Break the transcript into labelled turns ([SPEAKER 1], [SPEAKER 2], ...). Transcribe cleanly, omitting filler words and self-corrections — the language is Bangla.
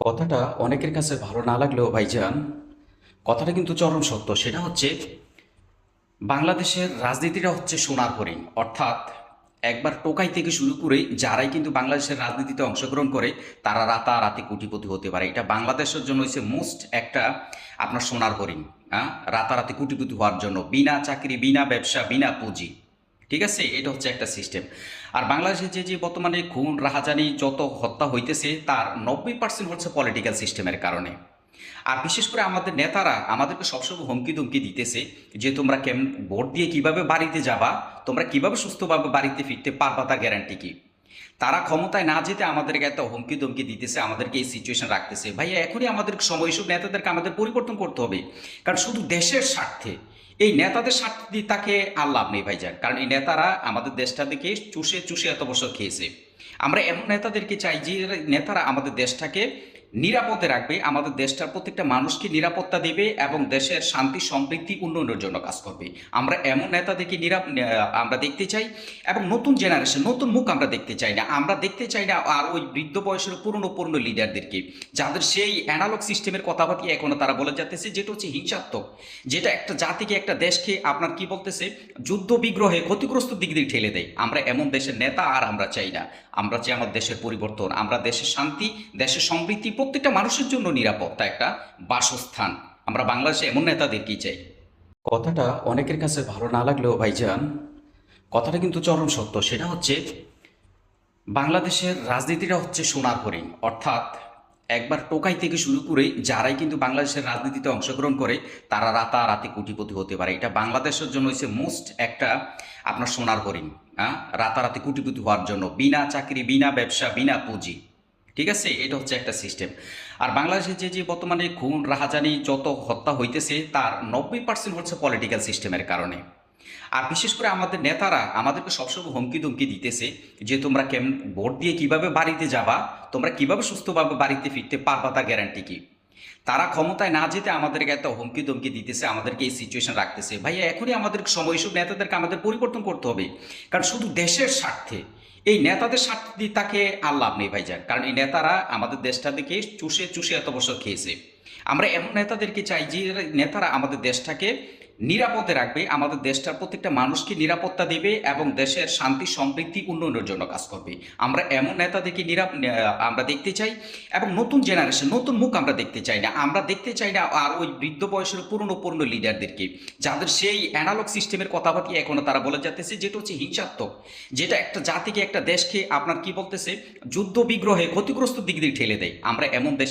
[SPEAKER 1] কথাটা অনেকের কাছে ভালো না লাগলেও ভাইজান, কথাটা কিন্তু চরম সত্য। সেটা হচ্ছে বাংলাদেশের রাজনীতিটা হচ্ছে সোনার হরিণ। অর্থাৎ একবার টোকাই থেকে শুরু করে যারাই কিন্তু বাংলাদেশের রাজনীতিতে অংশগ্রহণ করে তারা রাতারাতি কোটিপতি হতে পারে। এটা বাংলাদেশের জন্য হচ্ছে মোস্ট একটা আপনার সোনার হরিণ। হ্যাঁ, রাতারাতি কোটিপতি হওয়ার জন্য বিনা চাকরি, বিনা ব্যবসা, বিনা পুঁজি। ঠিক আছে, এটা হচ্ছে একটা সিস্টেম। আর বাংলাদেশে যে বর্তমানে খুন রাহাজানি যত হত্যা হইতেছে তার 90% হচ্ছে পলিটিক্যাল সিস্টেমের কারণে। আর বিশেষ করে আমাদের নেতারা আমাদেরকে সবসময় হুমকি ধমকি দিতেছে যে তোমরা কেমন ভোট দিয়ে কিভাবে বাড়িতে যাবা, তোমরা কিভাবে সুস্থভাবে বাড়িতে ফিরতে পারবা তার গ্যারান্টি কি। তারা ক্ষমতায় না যেতে আমাদেরকে এত হুমকি ধমকি দিতেছে, আমাদেরকে এই সিচুয়েশন রাখতেছে। ভাইয়া এখনই আমাদের সময়, এসব নেতাদেরকে আমাদের পরিবর্তন করতে হবে। কারণ শুধু দেশের স্বার্থে এই নেতাদের স্বার্থে দিয়ে তাকে আর লাভ নেই ভাইজান। কারণ এই নেতারা আমাদের দেশটাকে চুষে চুষে এত বছর খেয়েছে। আমরা এমন নেতাদেরকে চাই যে নেতারা আমাদের দেশটাকে নিরাপদে রাখবে, আমাদের দেশটার প্রত্যেকটা মানুষকে নিরাপত্তা দেবে এবং দেশের শান্তি সমৃদ্ধি উন্নয়নের জন্য কাজ করবে। আমরা এমন নেতাদেরকে আমরা দেখতে চাই। এবং নতুন জেনারেশন, নতুন মুখ আমরা দেখতে চাই না। আমরা দেখতে চাই না আর ওই বৃদ্ধ বয়সের পুরনো পুরনো লিডারদেরকে, যাদের সেই অ্যানালগ সিস্টেমের কথাবার্তা এখনো তারা বলে যাচ্ছে, যেটা হচ্ছে হিংসাত্মক, যেটা একটা জাতিকে, একটা দেশকে আপনার কি বলতেছে, যুদ্ধ বিগ্রহে ক্ষতিগ্রস্ত দিক দিয়ে ঠেলে দেয়। আমরা এমন দেশের নেতা আর আমরা চাই না। আমরা চাই আমার দেশের পরিবর্তন, আমরা দেশের শান্তি, দেশের সমৃদ্ধি, প্রত্যেকটা মানুষের জন্য নিরাপত্তা, একটা বাসস্থান। আমরা বাংলাদেশে এমন নেতাদেরকেই চাই। কথাটা অনেকের কাছে ভালো না লাগলেও ভাইজান, কথাটা কিন্তু চরম সত্য। সেটা হচ্ছে বাংলাদেশের রাজনীতিটা হচ্ছে সোনার হরিণ। অর্থাৎ একবার টোকাই থেকে শুরু করে যারাই কিন্তু বাংলাদেশের রাজনীতিতে অংশগ্রহণ করে তারা রাতারাতি কোটিপতি হতে পারে। এটা বাংলাদেশের জন্য হচ্ছে মোস্ট একটা আপনার সোনার হরিণ। হ্যাঁ, রাতারাতি কোটিপতি হওয়ার জন্য বিনা চাকরি, বিনা ব্যবসা, বিনা পুঁজি। ঠিক আছে, এটা হচ্ছে একটা সিস্টেম। আর বাংলাদেশে যে বর্তমানে খুন রাহাজানি যত হত্যা হইতেছে তার 90% হচ্ছে পলিটিক্যাল সিস্টেমের কারণে। আর বিশেষ করে আমাদের নেতারা আমাদেরকে সবসময় হুমকি ধমকি দিতেছে যে তোমরা কেমন ভোট দিয়ে কিভাবে বাড়িতে যাবা, তোমরা কিভাবে সুস্থভাবে বাড়িতে ফিরতে পারবা তার গ্যারান্টি কি। তারা ক্ষমতায় না যেতে আমাদেরকে এত হুমকি ধমকি দিতেছে, আমাদেরকে এই সিচুয়েশন রাখতেছে। ভাইয়া এখনই আমাদের সময়, এসব নেতাদেরকে আমাদের পরিবর্তন করতে হবে। কারণ শুধু দেশের স্বার্থে এই নেতাদের স্বার্থে দিয়ে তাকে আর লাভ নেই ভাইজান। কারণ এই নেতারা আমাদের দেশটাকে চুষে চুষে এত বছর খেয়েছে। আমরা এমন নেতাদেরকে চাই যে নেতারা আমাদের দেশটাকে নিরাপদে রাখবে, আমাদের দেশটার প্রত্যেকটা মানুষকে নিরাপত্তা দেবে এবং দেশের শান্তি সমৃদ্ধি উন্নয়নের জন্য কাজ করবে। আমরা এমন নেতাদেরকে আমরা দেখতে চাই। এবং নতুন জেনারেশন, নতুন মুখ আমরা দেখতে চাই না। আমরা দেখতে চাই না আর ওই বৃদ্ধ বয়সের পুরনো পুরনো লিডারদেরকে, যাদের সেই অ্যানালগ সিস্টেমের কথাবার্তা এখনো তারা বলে যাচ্ছে, যেটা হচ্ছে হিংসাত্মক, যেটা একটা জাতিকে, একটা দেশকে আপনার কি বলতেছে, যুদ্ধ বিগ্রহে ক্ষতিগ্রস্ত দিক দিয়ে ঠেলে দেয়। আমরা এমন দেশের